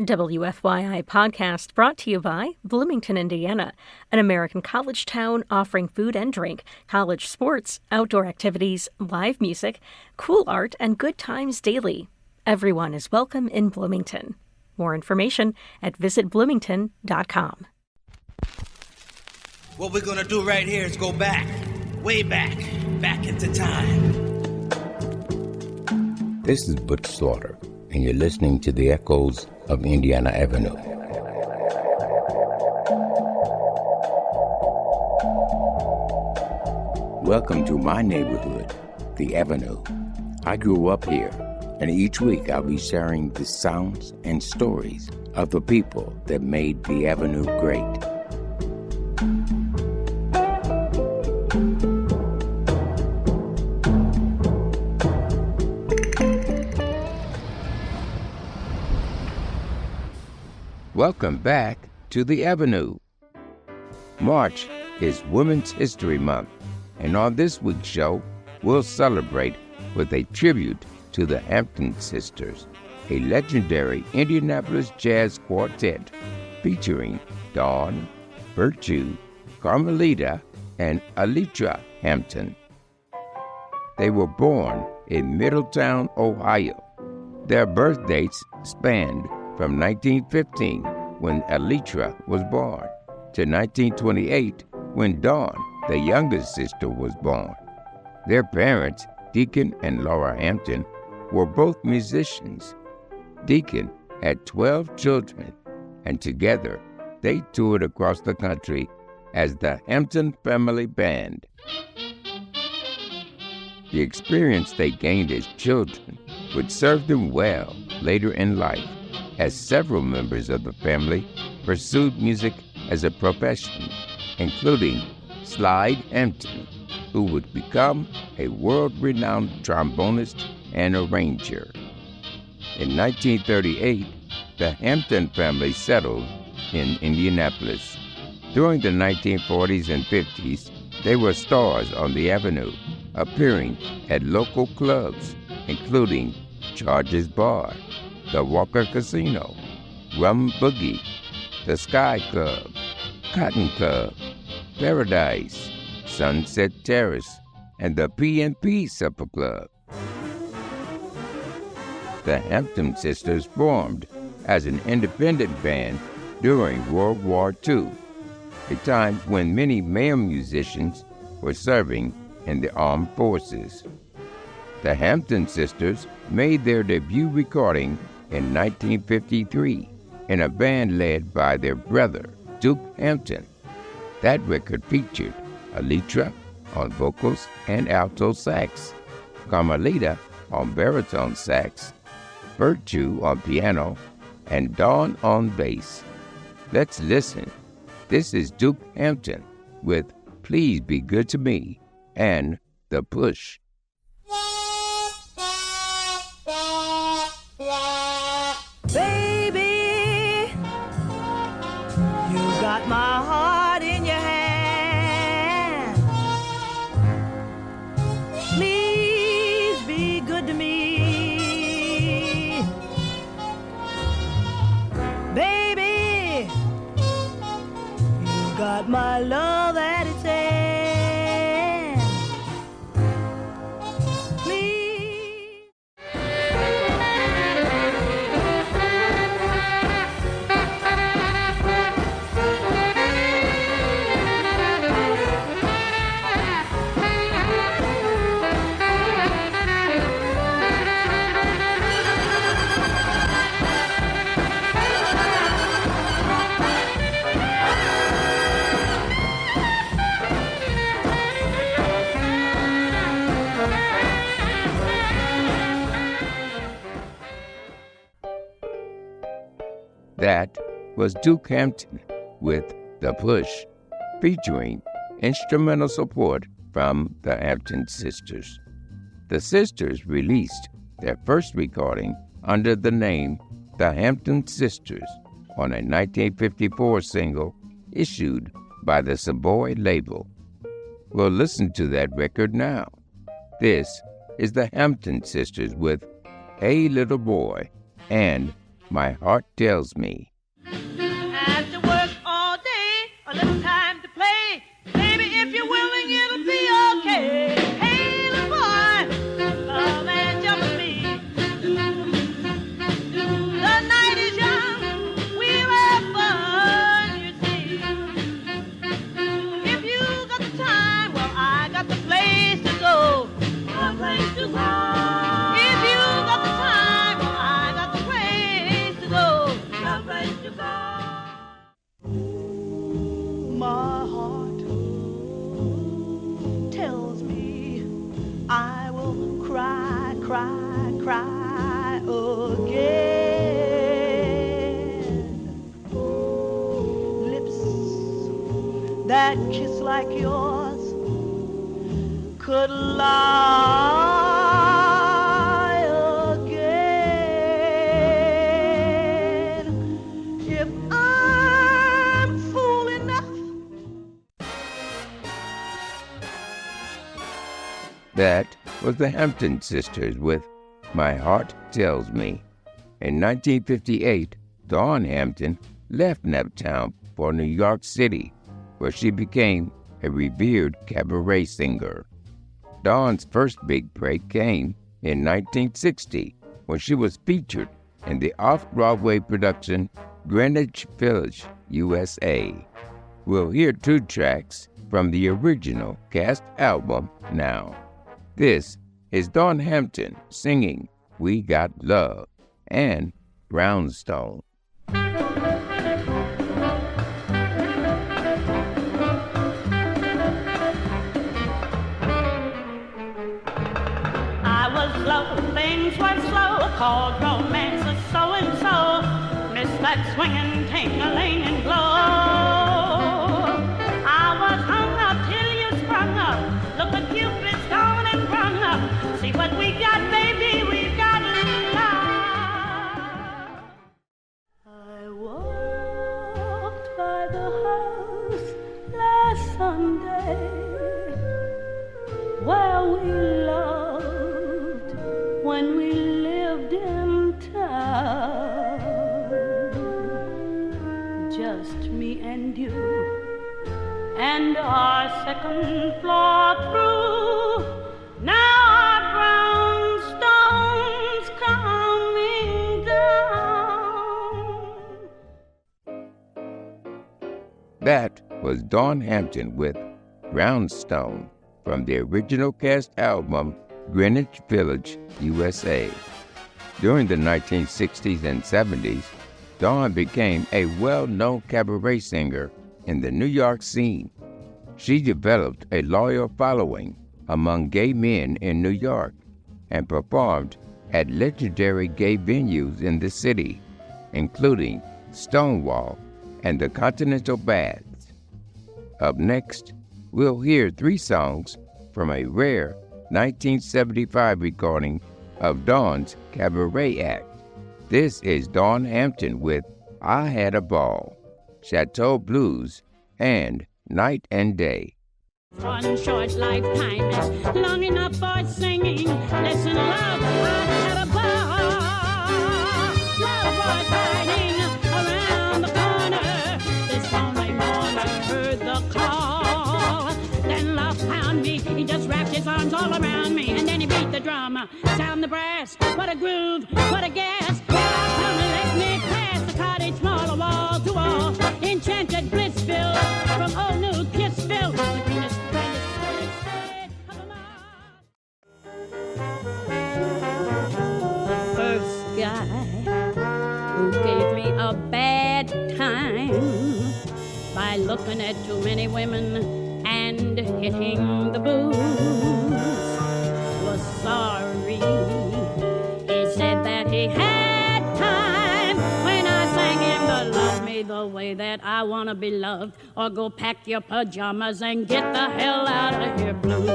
WFYI podcast brought to you by Bloomington, Indiana, an American college town offering food and drink, college sports, outdoor activities, live music, cool art, and good times daily. Everyone is welcome in Bloomington. More information at visitbloomington.com. What we're gonna do right here is go back, way back into time. This is Butch Slaughter, and you're listening to the echoes of Indiana Avenue. Welcome to my neighborhood, the Avenue. I grew up here, and each week I'll be sharing the sounds and stories of the people that made the Avenue great. Welcome back to the Avenue. March is Women's History Month, and on this week's show, we'll celebrate with a tribute to the Hampton Sisters, a legendary Indianapolis jazz quartet featuring Dawn, Virtue, Carmelita, and Aletra Hampton. They were born in Middletown, Ohio. Their birth dates spanned from 1915, when Aletra was born, to 1928, when Dawn, the youngest sister, was born. Their parents, Deacon and Laura Hampton, were both musicians. Deacon had 12 children, and together they toured across the country as the Hampton Family Band. The experience they gained as children would serve them well later in life, as several members of the family pursued music as a profession, including Slide Hampton, who would become a world-renowned trombonist and arranger. In 1938, the Hampton family settled in Indianapolis. During the 1940s and 50s, they were stars on the Avenue, appearing at local clubs, including Charges Bar, the Walker Casino, Rum Boogie, the Sky Club, Cotton Club, Paradise, Sunset Terrace, and the P&P Supper Club. The Hampton Sisters formed as an independent band during World War II, a time when many male musicians were serving in the armed forces. The Hampton Sisters made their debut recording in 1953 in a band led by their brother, Duke Hampton. That record featured Aletra on vocals and alto sax, Carmelita on baritone sax, Virtue on piano, and Dawn on bass. Let's listen. This is Duke Hampton with Please Be Good to Me and The Push. Baby, you got my heart in your hand. Please be good to me. Baby, you got my love at its end. That was Duke Hampton with The Push, featuring instrumental support from the Hampton Sisters. The Sisters released their first recording under the name The Hampton Sisters on a 1954 single issued by the Savoy label. We'll listen to that record now. This is the Hampton Sisters with Hey Little Boy and My Heart Tells Me. After work all day, a little time to play. Baby, if you're willing, it'll be okay. Hey, little boy, love and jealousy. The night is young, we'll have fun, you see. If you got the time, well, I got the place to go. A place to go. If you got the time, well, I got the place to go. A place to go. My heart tells me I will cry, cry, cry again. Lips that kiss like yours could lie again if I'm fool enough. That was the Hampton Sisters with My Heart Tells Me. In 1958, Dawn Hampton left Middletown for New York City, where she became a revered cabaret singer. Dawn's first big break came in 1960 when she was featured in the off-Broadway production Greenwich Village, USA. We'll hear 2 tracks from the original cast album now. This is Dawn Hampton singing We Got Love and Brownstone. I was slow, things were slow, called romance is so-and-so. Miss that swinging, ting-a-ling and glow. I was hung up till you sprung up. Look at Cupid's gone and brung up. See what we got, baby, we've got love. I walked by the house last Sunday where we loved when we lived in town. Just me and you, and our second floor through. Now our brownstone's coming down. That was Dawn Hampton with Brownstone from the original cast album Greenwich Village, USA. During the 1960s and 70s, Dawn became a well-known cabaret singer in the New York scene. She developed a loyal following among gay men in New York and performed at legendary gay venues in the city, including Stonewall and the Continental Baths. Up next, we'll hear 3 songs from a rare 1975 recording of Dawn's cabaret act. This is Dawn Hampton with I Had a Ball, Chateau Blues, and Night and Day. One short lifetime is long enough for singing. Listen, love, I had a ball. Love was riding around the corner. This lonely mourner heard the call. Then love found me. He just wrapped his arms all around me. And then he beat the drum, sound the brass. What a groove, what a gas. Well, come and let me pass the cottage smaller wall to wall. Enchanted Blissville from old New Kissville. The greenest, grandest state of them all. The first guy who gave me a bad time by looking at too many women and hitting the booze was sorry. He said that he had time when I sang him to love me the way that I want to be loved, or go pack your pajamas and get the hell out of here, blues.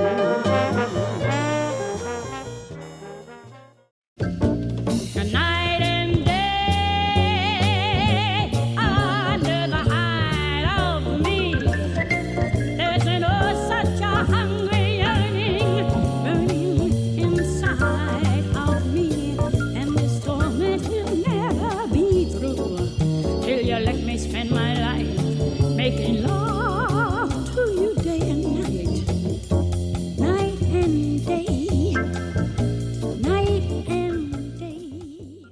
Night and day, under the hide of me, there's an such a hungry yearning burning inside of me, and this torment will never be let me spend my life making love to you day and night, night and day, night and day.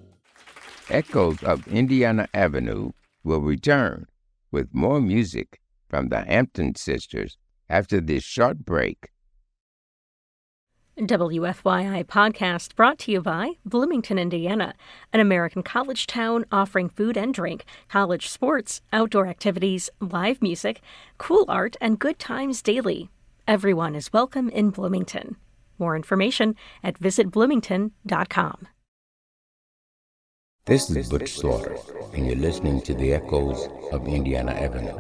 Echoes of Indiana Avenue will return with more music from the Hampton Sisters after this short break. WFYI podcast brought to you by Bloomington, Indiana, an American college town offering food and drink, college sports, outdoor activities, live music, cool art, and good times daily. Everyone is welcome in Bloomington. More information at visitbloomington.com. This is Butch Slaughter, and you're listening to the Echoes of Indiana Avenue.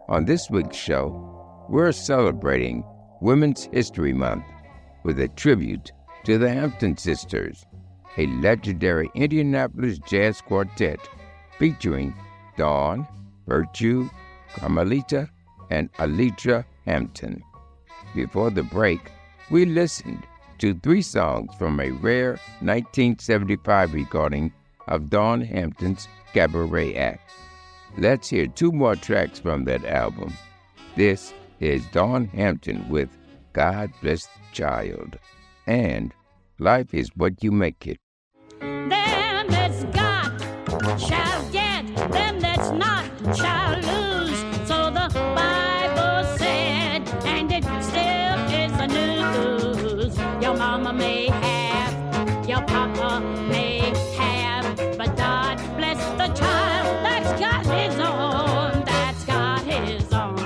On this week's show, we're celebrating Women's History Month with a tribute to the Hampton Sisters, a legendary Indianapolis jazz quartet featuring Dawn, Virtue, Carmelita, and Aletra Hampton. Before the break, we listened to 3 songs from a rare 1975 recording of Dawn Hampton's Cabaret Act. Let's hear 2 more tracks from that album. This is Dawn Hampton with God Bless the Child and Life is What You Make It. Them that's got shall get, them that's not shall lose. So the Bible said, and it still is the news. Your mama may have, your papa may have, but God bless the child that's got his own, that's got his own.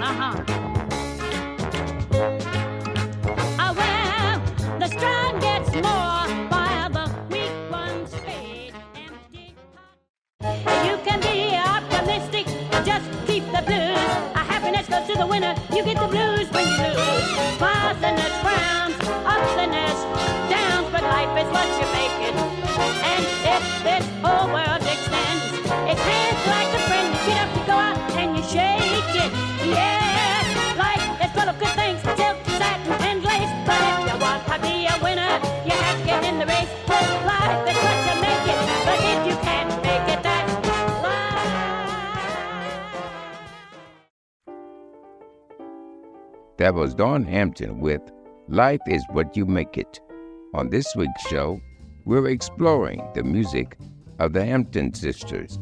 The strong gets more while the weak ones fade empty. You can be optimistic, just keep the blues. A happiness goes to the winner, you get the blues when you lose. Positiveness frowns, upsiness downs, but life is what you make it. And if this whole world extends its hands like a friend, you get up, you go out, and you shake it. Yes, life is full of good things, silk, satin, and lace. But if you want to be a winner, you have to get in the race. Life is what you make it, but if you can't make it, that's life. That was Dawn Hampton with Life is What You Make It. On this week's show, we're exploring the music of the Hampton Sisters.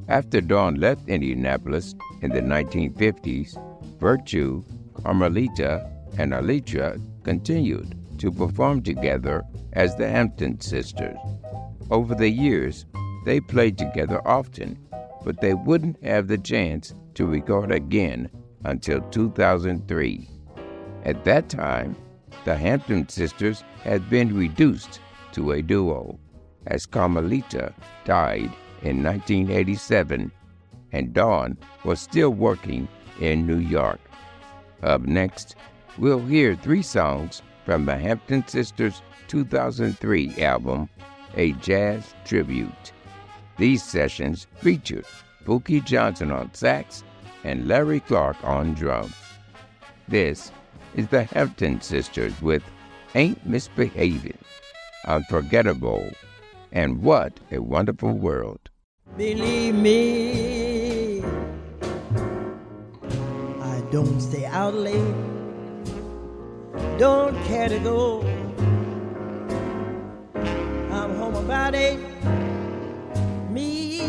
After Dawn left Indianapolis in the 1950s, Virtue, Carmelita, and Aletra continued to perform together as the Hampton Sisters. Over the years, they played together often, but they wouldn't have the chance to record again until 2003. At that time, the Hampton Sisters had been reduced to a duo, as Carmelita died in 1987, and Dawn was still working in New York. Up next, we'll hear 3 songs from the Hampton Sisters' 2003 album, A Jazz Tribute. These sessions featured Pookie Johnson on sax and Larry Clark on drums. This is the Hampton Sisters with Ain't Misbehavin', Unforgettable, and What a Wonderful World. Believe me, I don't stay out late, don't care to go. I'm home about 8, me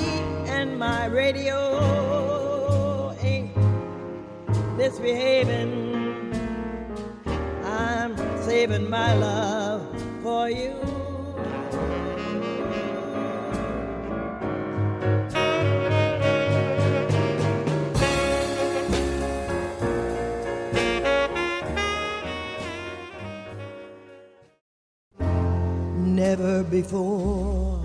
and my radio ain't misbehaving. I'm saving my love for you. Never before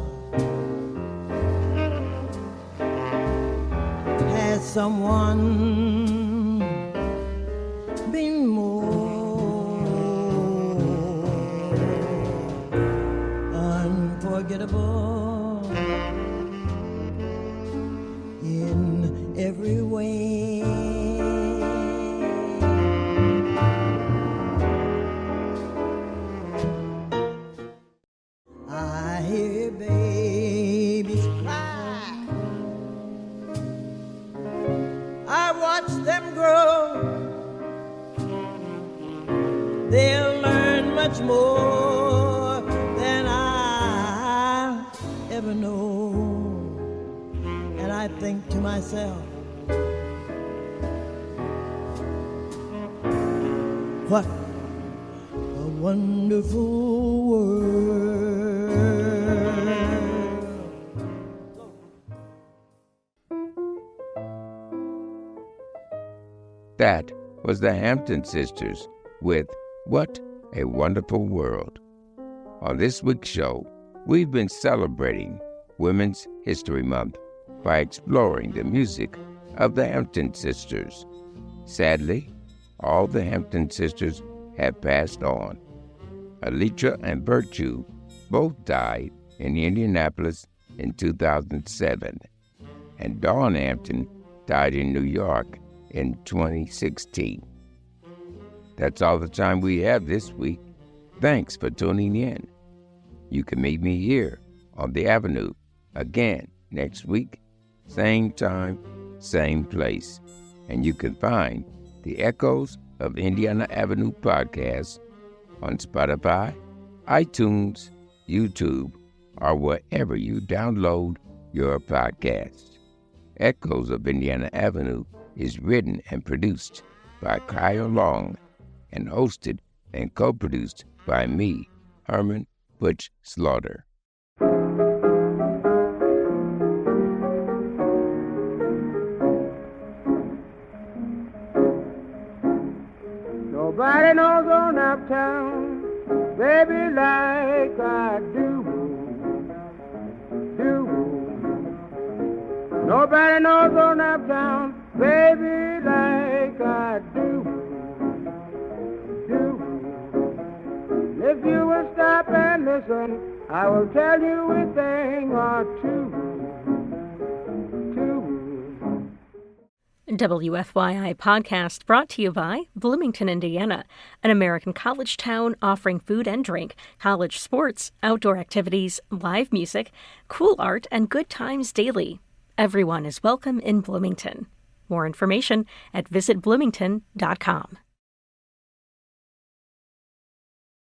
has someone been more unforgettable in every way. I hear babies cry more than I ever know. And I think to myself, what a wonderful world. That was the Hampton Sisters with What a Wonderful World. On this week's show, we've been celebrating Women's History Month by exploring the music of the Hampton Sisters. Sadly, all the Hampton Sisters have passed on. Aletra and Virtue both died in Indianapolis in 2007, and Dawn Hampton died in New York in 2016. That's all the time we have this week. Thanks for tuning in. You can meet me here on the Avenue again next week, same time, same place. And you can find the Echoes of Indiana Avenue podcast on Spotify, iTunes, YouTube, or wherever you download your podcast. Echoes of Indiana Avenue is written and produced by Kyle Long and hosted and co-produced by me, Herman Butch Slaughter. Nobody knows on uptown, baby, like I do. Nobody knows on uptown, baby, like I do. If you will stop and listen, I will tell you a thing or two. WFYI podcast brought to you by Bloomington, Indiana, an American college town offering food and drink, college sports, outdoor activities, live music, cool art, and good times daily. Everyone is welcome in Bloomington. More information at visitbloomington.com.